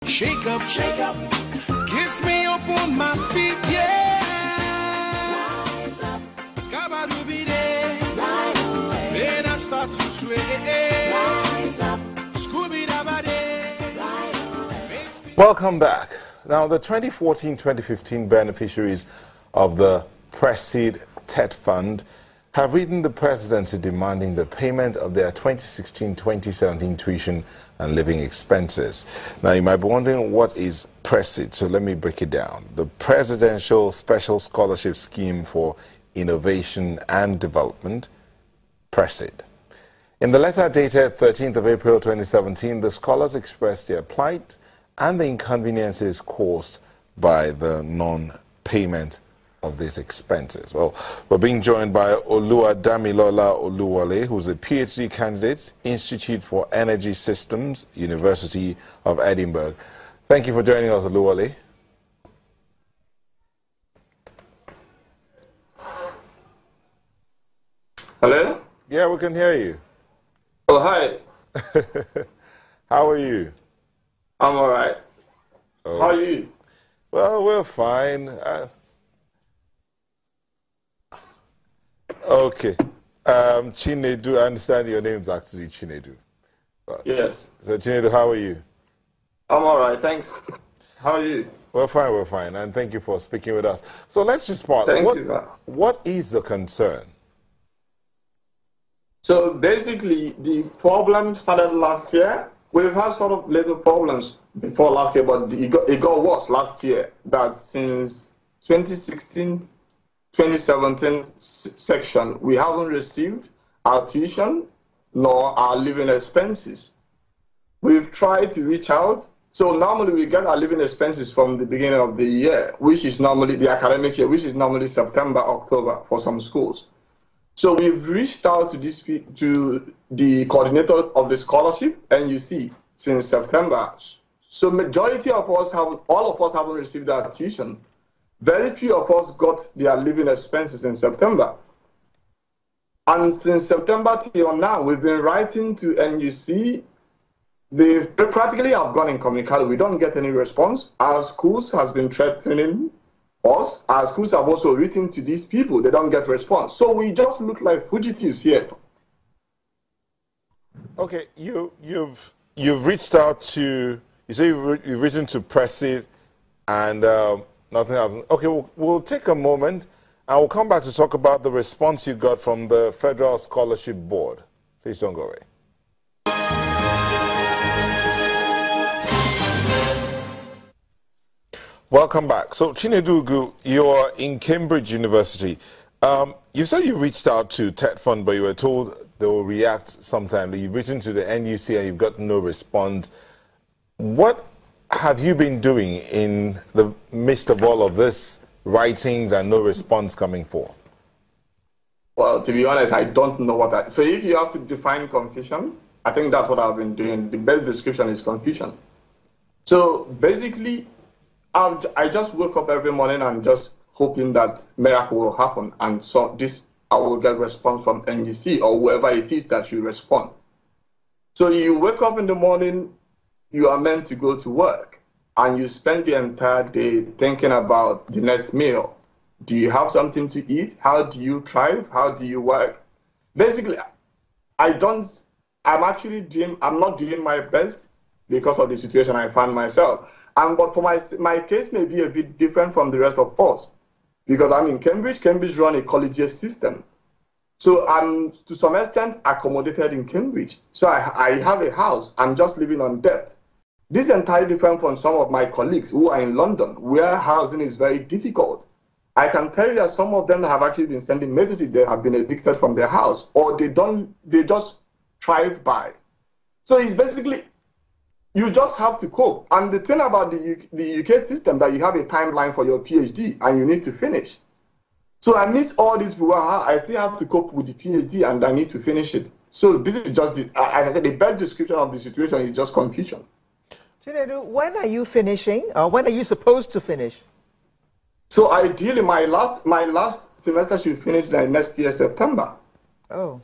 Shake up, gets me up on my feet, yeah. Rise up, Scabba-dooby day. Right away. Then I start to sway. Rise up, Scooby-dabba-day. Right away. Welcome back. Now, the 2014-2015 beneficiaries of the PRESID TET Fund have written the presidency demanding the payment of their 2016-2017 tuition and living expenses. Now, you might be wondering, what is PRESID? So let me break it down. The Presidential Special Scholarship Scheme for Innovation and Development, PRESID. In the letter dated 13th of April 2017, the scholars expressed their plight and the inconveniences caused by the non-payment of these expenses. Well, we're being joined by Oluwadamilola Oluwole, who's a PhD candidate, Institute for Energy Systems, University of Edinburgh. Thank you for joining us, Oluwole. Hello? Yeah, we can hear you. Oh, hi. How are you? I'm all right. Oh. How are you? Well, we're fine. Okay. Chinedu, I understand your name is actually Chinedu. Yes. So, Chinedu, how are you? I'm all right, thanks. How are you? We're fine, and thank you for speaking with us. So let's just start. Thank you. What is the concern? So basically, the problem started last year. We've had sort of little problems before last year, but it got worse last year. That since 2016, 2017 section, we haven't received our tuition nor our living expenses. We've tried to reach out. So normally we get our living expenses from the beginning of the year, which is normally the academic year, which is normally September, October for some schools. So we've reached out to the coordinator of the scholarship, NUC, since September. So majority of us all of us haven't received our tuition. Very few of us got their living expenses in September. And since September till now, we've been writing to NUC. They practically have gone incommunicado. We don't get any response. Our schools has been threatening us. Our schools have also written to these people. They don't get response. So we just look like fugitives here. Okay, you've reached out to, you say you've written to PRESID and nothing happened. Okay, we'll take a moment and we'll come back to talk about the response you got from the Federal Scholarship Board. Please don't go away. Welcome back. So, Chinedu, you're in Cambridge University. You said you reached out to TET Fund, but you were told they will react sometime. You've written to the NUC and you've got no response. What have you been doing in the midst of all of this writings and no response coming forth? Well, to be honest, I don't know what that. So if you have to define confusion, I think that's what I've been doing. The best description is confusion. So basically, I just woke up every morning and just hoping that miracle will happen, and so I will get response from NUC or whoever it is that should respond. So you wake up in the morning, you are meant to go to work, and you spend the entire day thinking about the next meal. Do you have something to eat? How do you thrive? How do you work? Basically, I'm not doing my best because of the situation I find myself. But for my case may be a bit different from the rest of us, because I'm in Cambridge. Cambridge run a collegiate system. So I'm, to some extent, accommodated in Cambridge. So I have a house. I'm just living on debt. This is entirely different from some of my colleagues who are in London, where housing is very difficult. I can tell you that some of them have actually been sending messages they have been evicted from their house, or they just thrive by. So it's basically, you just have to cope. And the thing about the UK system, that you have a timeline for your PhD and you need to finish. So I miss all these people. I still have to cope with the PhD and I need to finish it. So this is just, as I said, the best description of the situation is just confusion. Chinedu, when are you finishing? When are you supposed to finish? So ideally, my last semester should finish like next year, September. Oh.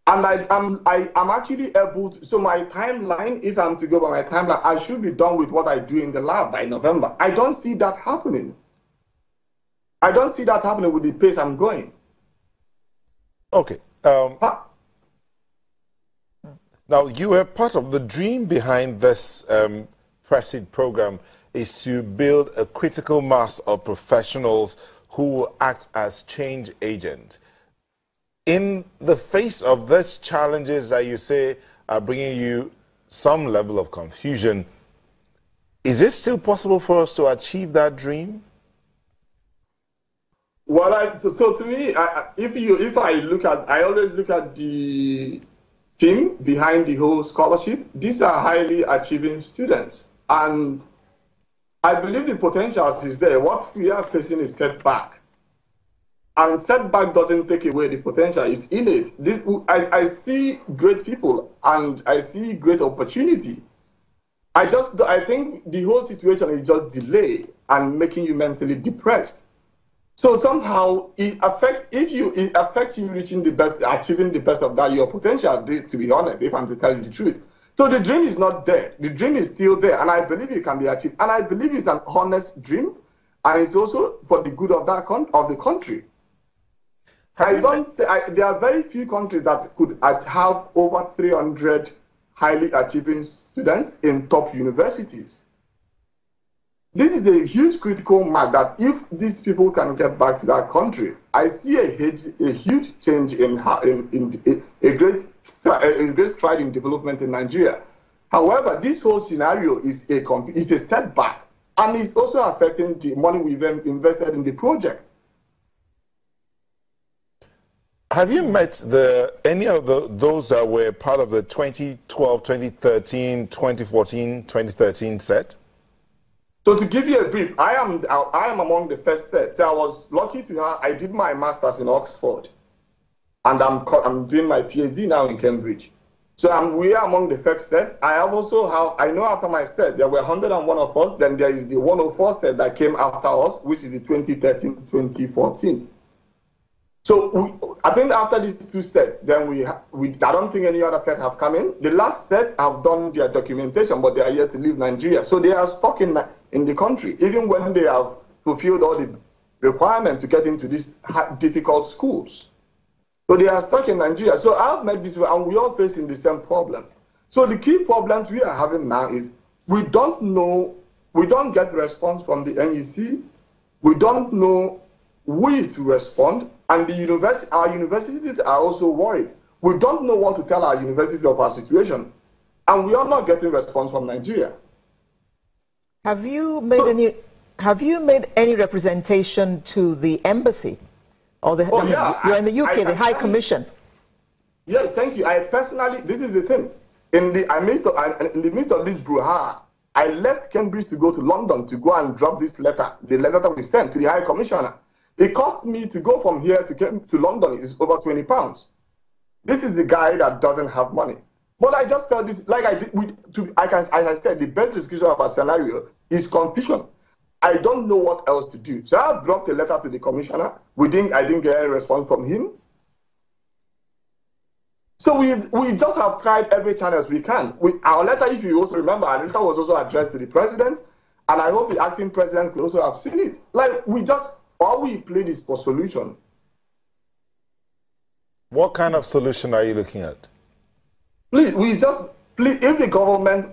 And I'm actually able to, so my timeline, if I'm to go by my timeline, I should be done with what I do in the lab by November. I don't see that happening. I don't see that happening with the pace I'm going. Okay. Now, you were part of the dream behind this PRESID program is to build a critical mass of professionals who will act as change agents. In the face of these challenges that you say are bringing you some level of confusion, is it still possible for us to achieve that dream? Well, so to me, I always look at the team behind the whole scholarship. These are highly achieving students, and I believe the potential is there. What we are facing is setback. And setback doesn't take away the potential, it's innate. I see great people and I see great opportunity. I think the whole situation is just delay and making you mentally depressed. So somehow it affects you reaching the best, achieving the best of that your potential, to be honest, if I'm to tell you the truth. So the dream is not dead. The dream is still there, and I believe it can be achieved. And I believe it's an honest dream, and it's also for the good of the country. There are very few countries that could have over 300 highly achieving students in top universities. This is a huge critical mark that if these people can get back to that country, I see a huge change in a great stride in development in Nigeria. However, this whole scenario is a setback, and it's also affecting the money we've invested in the project. Have you met any of those that were part of the 2012, 2013, 2014, 2013 set? So to give you a brief, I am among the first set. So I was lucky to have, I did my master's in Oxford, and I'm doing my PhD now in Cambridge. So we are among the first set. I know after my set, there were 101 of us, then there is the 104 set that came after us, which is the 2013, 2014. So I think after these two sets, then I don't think any other set have come in. The last set have done their documentation, but they are yet to leave Nigeria. So they are stuck in the country, even when they have fulfilled all the requirements to get into these difficult schools. So they are stuck in Nigeria. So I've met this, and we are facing the same problem. So the key problems we are having now is we don't get response from the NEC. We don't know who is to respond. And our universities are also worried. We don't know what to tell our universities of our situation, and we are not getting response from Nigeria. Have you made any representation to the embassy, or you're in the UK, the High Commission? Yes, thank you. I personally, this is the thing. In the midst of this brouhaha, I left Cambridge to go to London to go and drop this letter, the letter that we sent to the High Commissioner. It cost me to go from here to London is over £20. This is the guy that doesn't have money. But I just felt this, like I did, as I said, the best description of our scenario is confusion. I don't know what else to do. So I've dropped a letter to the commissioner. I didn't get a response from him. So we just have tried every channel we can. Our letter, if you also remember, our letter was also addressed to the president, and I hope the acting president could also have seen it. All we plead is for solution. What kind of solution are you looking at? Please, if the government,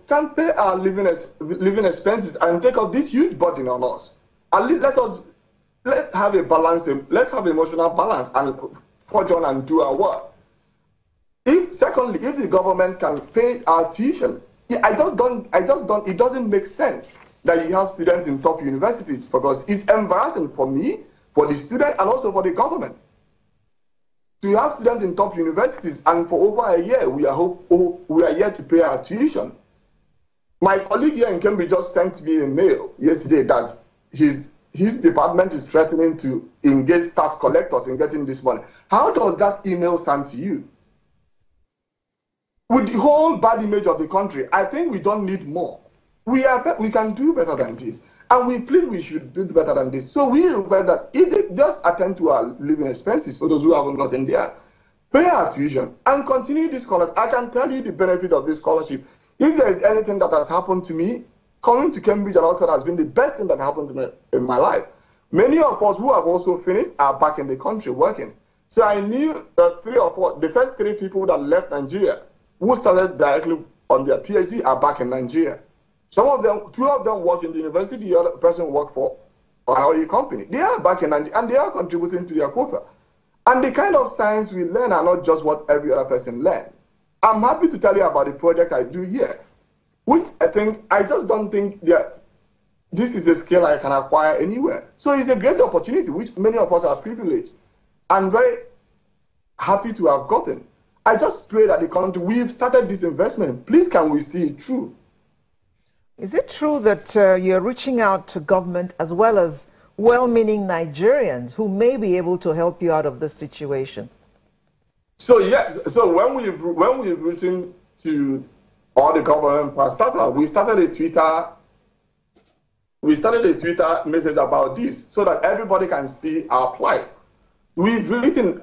can pay our living expenses and take up this huge burden on us. At least let's have a balance, let's have emotional balance and forge on and do our work. Secondly, if the government can pay our tuition, it doesn't make sense that you have students in top universities, because it's embarrassing for me, for the student, and also for the government. To have students in top universities, and for over a year, we are yet to pay our tuition. My colleague here in Cambridge just sent me a mail yesterday that his department is threatening to engage tax collectors in getting this money. How does that email sound to you? With the whole bad image of the country, I think we don't need more. We can do better than this, and we plead we should do better than this. So we request that if they just attend to our living expenses for those who haven't gotten there, pay our tuition, and continue this scholarship. I can tell you the benefit of this scholarship. If there is anything that has happened to me, coming to Cambridge and Oxford has been the best thing that happened to me in my life. Many of us who have also finished are back in the country working. So I knew that the first three people that left Nigeria who started directly on their PhD are back in Nigeria. Some of them, two of them work in the university, the other person worked for an oil company. They are back in Nigeria and they are contributing to their quota. And the kind of science we learn are not just what every other person learns. I'm happy to tell you about the project I do here, which I just don't think that this is a skill I can acquire anywhere. So it's a great opportunity, which many of us are privileged. I'm very happy to have gotten. I just pray that the country, we've started this investment. Please, can we see it through? Is it true that you're reaching out to government as well as well-meaning Nigerians who may be able to help you out of this situation? So yes, so when we've written to all the government parastatals, we started a Twitter message about this so that everybody can see our plight. We've written